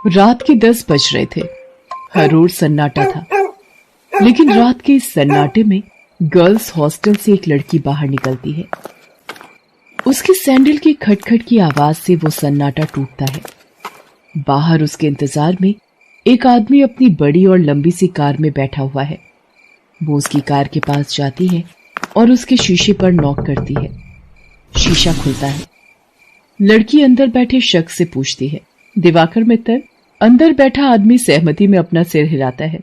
रात के 10 बज रहे थे। हर रोज सन्नाटा था, लेकिन रात के इस सन्नाटे में गर्ल्स हॉस्टल से एक लड़की बाहर निकलती है। उसके सैंडल की खटखट की आवाज से वो सन्नाटा टूटता है। बाहर उसके इंतजार में एक आदमी अपनी बड़ी और लंबी सी कार में बैठा हुआ है। वो उसकी कार के पास जाती है और उसके शीशे पर नॉक करती है। शीशा खुलता है। लड़की अंदर बैठे शख्स से पूछती है, दिवाकर मित्तल? अंदर बैठा आदमी सहमति में अपना सिर हिलाता है।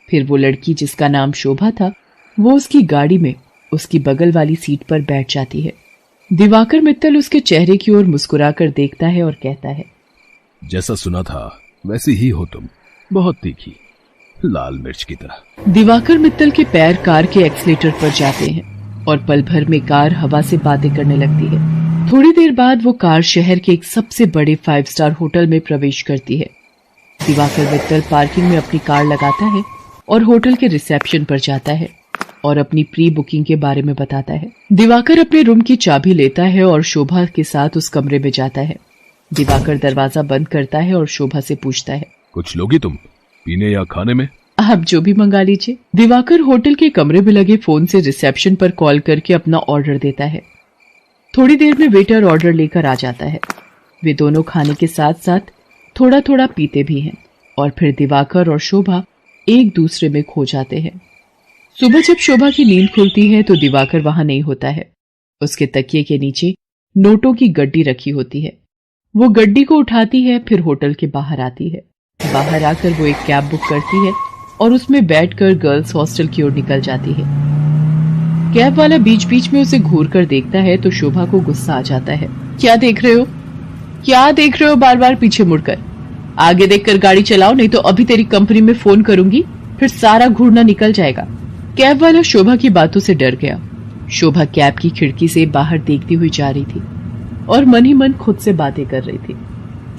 फिर वो लड़की, जिसका नाम शोभा था, वो उसकी गाड़ी में उसकी बगल वाली सीट पर बैठ जाती है। दिवाकर मित्तल उसके चेहरे की ओर मुस्कुराकर देखता है और कहता है, जैसा सुना था वैसी ही हो तुम, बहुत तीखी, लाल मिर्च की तरह। दिवाकर मित्तल के पैर कार के एक्सीलेटर पर जाते हैं और पल भर में कार हवा से बातें करने लगती है। थोड़ी देर बाद वो कार शहर के एक सबसे बड़े 5 स्टार होटल में प्रवेश करती है। दिवाकर मित्तल पार्किंग में अपनी कार लगाता है और होटल के रिसेप्शन पर जाता है और अपनी प्री बुकिंग के बारे में बताता है। दिवाकर अपने रूम की चाबी लेता है और शोभा के साथ उस कमरे में जाता है। दिवाकर दरवाजा बंद करता है और शोभा से पूछता है, कुछ लोगी तुम, पीने या खाने में? आप जो भी मंगा लीजिए। दिवाकर होटल के कमरे में लगे फोन से रिसेप्शन पर कॉल करके अपना ऑर्डर देता है। थोड़ी देर में वेटर ऑर्डर लेकर आ जाता है। वे दोनों खाने के साथ साथ थोड़ा थोड़ा पीते भी हैं और फिर दिवाकर और शोभा एक दूसरे में खो जाते हैं। सुबह जब शोभा की नींद खुलती है तो दिवाकर वहां नहीं होता है। उसके तकिए के नीचे नोटों की गड्डी रखी होती है। वो गड्डी को उठाती है, फिर होटल के बाहर आती है। बाहर आकर वो एक कैब बुक करती है और उसमें बैठकर गर्ल्स हॉस्टल की ओर निकल जाती है। कैब वाला बीच बीच में उसे घूर कर देखता है तो शोभा को गुस्सा आ जाता है। क्या देख रहे हो? क्या देख रहे हो बार बार पीछे मुड़कर? आगे देखकर गाड़ी चलाओ, नहीं तो अभी तेरी कंपनी में फोन करूंगी, फिर सारा घूरना निकल जाएगा। कैब वाला शोभा की बातों से डर गया। शोभा कैब की खिड़की से बाहर देखती हुई जा रही थी और मन ही मन खुद से बातें कर रही थी।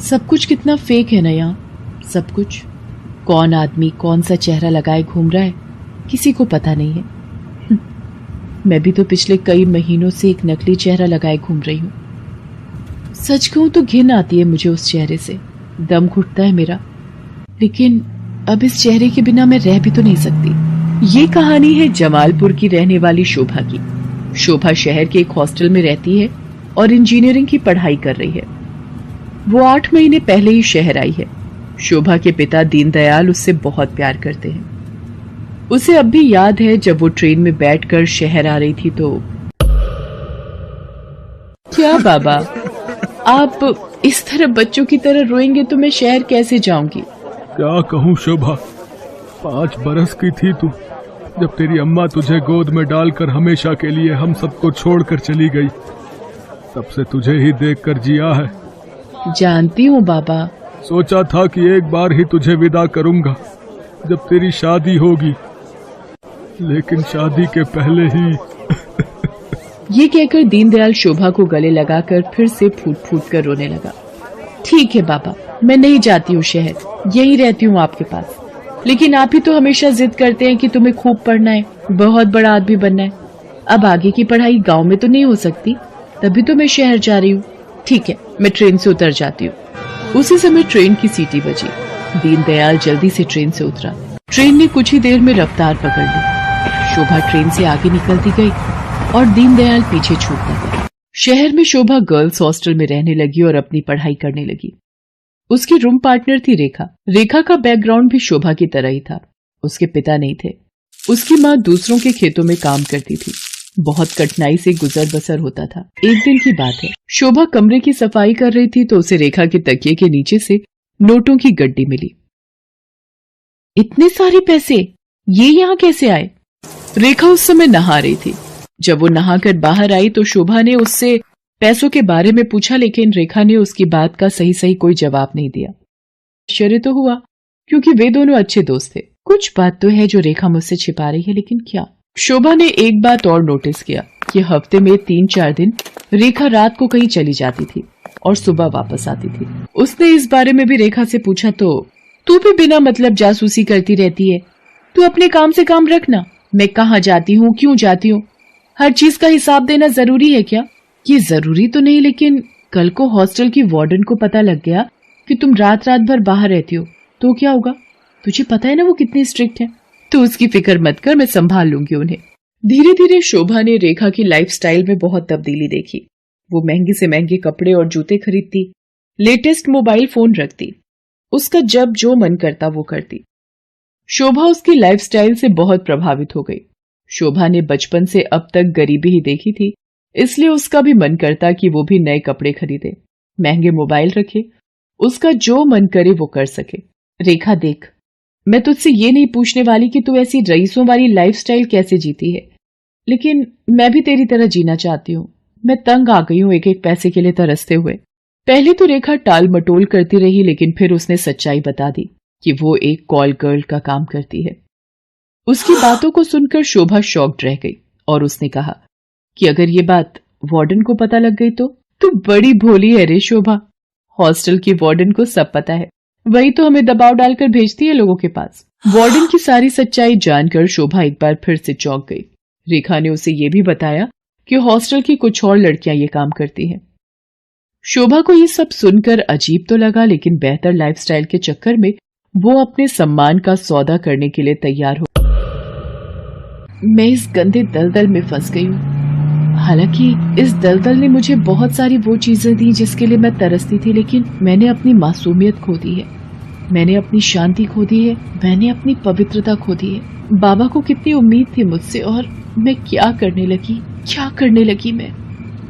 सब कुछ कितना फेक है ना यहाँ, सब कुछ। कौन आदमी कौन सा चेहरा लगाए घूम रहा है, किसी को पता नहीं है। मैं भी तो पिछले कई महीनों से एक नकली चेहरा लगाए घूम रही हूँ। सच कहूं तो घिन आती है मुझे उस चेहरे से, दम घुटता है मेरा। लेकिन अब इस चेहरे के बिना मैं रह भी तो नहीं सकती। ये कहानी है जमालपुर की रहने वाली शोभा की। शोभा शहर के एक हॉस्टल में रहती है और इंजीनियरिंग की पढ़ाई कर रही है। वो 8 महीने पहले ही शहर आई है। शोभा के पिता दीनदयाल उससे बहुत प्यार करते हैं। उसे अब भी याद है जब वो ट्रेन में बैठकर शहर आ रही थी तो। क्या बाबा, आप इस तरह बच्चों की तरह रोएंगे तो मैं शहर कैसे जाऊंगी? क्या कहूँ शोभा, 5 बरस की थी तू जब तेरी अम्मा तुझे गोद में डालकर हमेशा के लिए हम सबको छोड़कर चली गई। तब से तुझे ही देखकर जिया है। जानती हूँ बाबा। सोचा था कि एक बार ही तुझे विदा करूंगा जब तेरी शादी होगी, लेकिन शादी के पहले ही। ये कहकर दीनदयाल शोभा को गले लगाकर फिर से फूट फूट कर रोने लगा। ठीक है बाबा, मैं नहीं जाती हूँ शहर, यही रहती हूँ आपके पास। लेकिन आप ही तो हमेशा जिद करते हैं कि तुम्हें खूब पढ़ना है, बहुत बड़ा आदमी बनना है। अब आगे की पढ़ाई गांव में तो नहीं हो सकती, तभी तो मैं शहर जा रही हूँ। ठीक है, मैं ट्रेन से उतर जाती हूँ। उसी समय ट्रेन की सीटी बजी। दीनदयाल जल्दी से ट्रेन से उतरा। ट्रेन ने कुछ ही देर में रफ्तार पकड़ ली। शोभा ट्रेन से आगे निकलती गई और दीनदयाल पीछे छूटता गया। शहर में शोभा गर्ल्स हॉस्टल में रहने लगी और अपनी पढ़ाई करने लगी। उसकी रूम पार्टनर थी रेखा। रेखा का बैकग्राउंड भी शोभा की तरह ही था। उसके पिता नहीं थे। उसकी माँ दूसरों के खेतों में काम करती थी। बहुत कठिनाई से गुजर बसर होता था। एक दिन की बात है, शोभा कमरे की सफाई कर रही थी तो उसे रेखा के तकिए के नीचे से नोटों की गड्डी मिली। इतने सारे पैसे, ये यहाँ कैसे आए? रेखा उस समय नहा रही थी। जब वो नहाकर बाहर आई तो शोभा ने उससे पैसों के बारे में पूछा, लेकिन रेखा ने उसकी बात का सही सही कोई जवाब नहीं दिया। आश्चर्य तो हुआ क्योंकि वे दोनों अच्छे दोस्त थे। कुछ बात तो है जो रेखा मुझसे छिपा रही है, लेकिन क्या? शोभा ने एक बात और नोटिस किया कि हफ्ते में 3-4 दिन रेखा रात को कहीं चली जाती थी और सुबह वापस आती थी। उसने इस बारे में भी रेखा से पूछा तो तू भी बिना मतलब जासूसी करती रहती है, तू अपने काम से काम रखना। मैं कहाँ जाती हूँ, क्यों जाती हूँ, हर चीज का हिसाब देना जरूरी है क्या? ये जरूरी तो नहीं, लेकिन कल को हॉस्टल की वार्डन को पता लग गया कि तुम रात रात भर बाहर रहती हो तो क्या होगा? तुझे पता है ना वो कितनी स्ट्रिक्ट है। तो उसकी फिक्र मत कर, मैं संभाल लूंगी उन्हें। धीरे धीरे शोभा ने रेखा की लाइफस्टाइल में बहुत तब्दीली देखी। वो महंगे से महंगे कपड़े और जूते खरीदती, लेटेस्ट मोबाइल फोन रखती, उसका जब जो मन करता वो करती। शोभा उसकी लाइफस्टाइल से बहुत प्रभावित हो गई। शोभा ने बचपन से अब तक गरीबी ही देखी थी, इसलिए उसका भी मन करता कि वो भी नए कपड़े खरीदे, महंगे मोबाइल रखे, उसका जो मन करे वो कर सके। रेखा देख, मैं तुझसे ये नहीं पूछने वाली कि तू ऐसी रईसों वाली लाइफस्टाइल कैसे जीती है, लेकिन मैं भी तेरी तरह जीना चाहती हूँ। मैं तंग आ गई हूँ एक एक पैसे के लिए तरसते हुए। पहले तो रेखा टाल मटोल करती रही, लेकिन फिर उसने सच्चाई बता दी कि वो एक कॉल गर्ल का काम करती है। उसकी बातों को सुनकर शोभा शॉक्ड रह गई और उसने कहा कि अगर ये बात वार्डन को पता लग गई तो? तू बड़ी भोली है रे शोभा। हॉस्टल की वार्डन को सब पता है, वही तो हमें दबाव डालकर भेजती है लोगों के पास। वार्डन की सारी सच्चाई जानकर शोभा एक बार फिर से चौंक गई। रेखा ने उसे ये भी बताया कि हॉस्टल की कुछ और लड़कियां ये काम करती हैं। शोभा को ये सब सुनकर अजीब तो लगा, लेकिन बेहतर लाइफस्टाइल के चक्कर में वो अपने सम्मान का सौदा करने के लिए तैयार हो। मैं इस गंदे दलदल में फंस गई हूँ। हालांकि इस दलदल ने मुझे बहुत सारी वो चीजें दी जिसके लिए मैं तरसती थी, लेकिन मैंने अपनी मासूमियत खो दी है, मैंने अपनी शांति खो दी है, मैंने अपनी पवित्रता खो दी है। बाबा को कितनी उम्मीद थी मुझसे, और मैं क्या करने लगी मैं।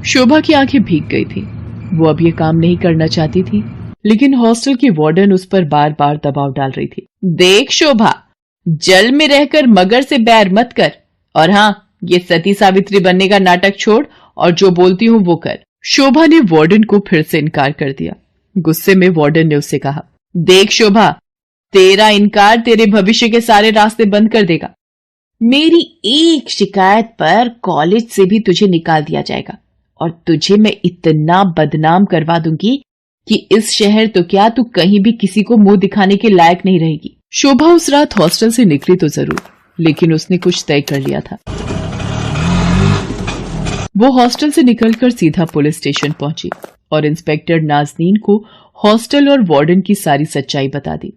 शोभा की आंखें भीग गई थी। वो अब ये काम नहीं करना चाहती थी, लेकिन हॉस्टल की वार्डन उस पर बार बार दबाव डाल रही थी। देख शोभा, जल में रहकर मगर से बैर मत कर, और हाँ, ये सती सावित्री बनने का नाटक छोड़ और जो बोलती हूँ वो कर। शोभा ने वार्डन को फिर से इनकार कर दिया। गुस्से में वार्डन ने उससे कहा, देख शोभा, तेरा इनकार तेरे भविष्य के सारे रास्ते बंद कर देगा। मेरी एक शिकायत पर कॉलेज से भी तुझे निकाल दिया जाएगा, और तुझे मैं इतना बदनाम करवा दूंगी कि इस शहर तो क्या, तू कहीं भी किसी को मुंह दिखाने के लायक नहीं रहेगी। शोभा उस रात हॉस्टल से निकली तो जरूर, लेकिन उसने कुछ तय कर लिया था। वो हॉस्टल से निकलकर सीधा पुलिस स्टेशन पहुंची और इंस्पेक्टर नाज़नीन को हॉस्टल और वार्डन की सारी सच्चाई बता दी।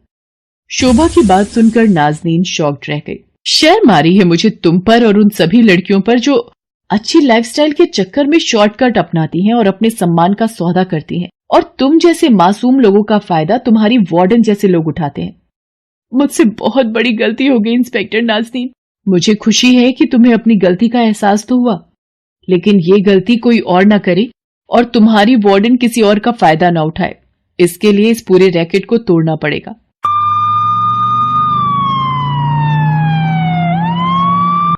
शोभा की बात सुनकर नाज़नीन शॉक्ड रह गई। शर्म आ रही है मुझे तुम पर और उन सभी लड़कियों पर जो अच्छी लाइफस्टाइल के चक्कर में शॉर्टकट अपनाती हैं और अपने सम्मान का सौदा करती हैं, और तुम जैसे मासूम लोगों का फायदा तुम्हारी वार्डन जैसे लोग उठाते हैं। मुझसे बहुत बड़ी गलती हो गई इंस्पेक्टर नाज़नीन। मुझे खुशी है कि तुम्हें अपनी गलती का एहसास तो हुआ, लेकिन ये गलती कोई और ना करे और तुम्हारी वार्डन किसी और का फायदा ना उठाए। इसके लिए इस पूरे रैकेट को तोड़ना पड़ेगा।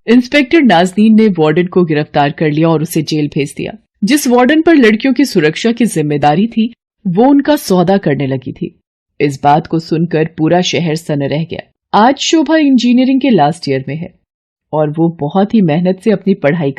इंस्पेक्टर नाज़नीन ने वार्डन को गिरफ्तार कर लिया और उसे जेल भेज दिया। जिस वार्डन पर लड़कियों की सुरक्षा की जिम्मेदारी थी, वो उनका सौदा करने लगी थी। इस बात को सुनकर पूरा शहर सन्न रह गया। आज शोभा इंजीनियरिंग के लास्ट ईयर में है और वो बहुत ही मेहनत से अपनी पढ़ाई